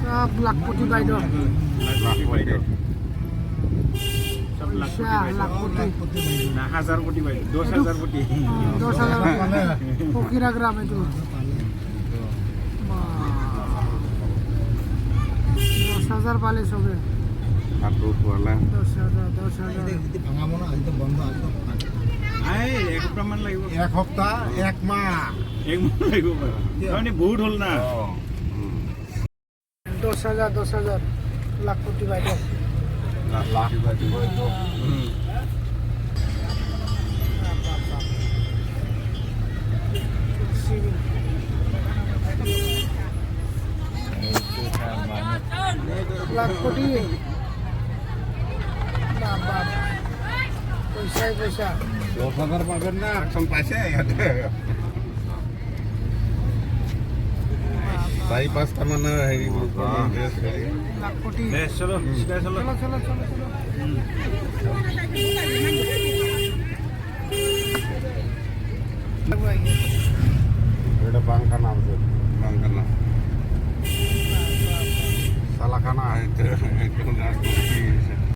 সব লাখপতি বাইদেউ লাখপতি না 1000 কোটি ভাই 10000 কোটি 10,000 ফকিরা গ্রাম এটো 10,000 পালে সবে 10,000 ভাঙাব না আজি বন্ধ আই এক সপ্তাহমান লাগিব এক সপ্তাহ এক মাহ লাগিব মানে বহুত হল না 10,000 লাখপতি বাইদেউ লাখপতি পয়সাই পয়সা 10,000 পাবেন না এখন পাইছে চাৰি পাঁচটা মানে হেৰি লাখপতি চলো চলো চলো চলো চলো চলো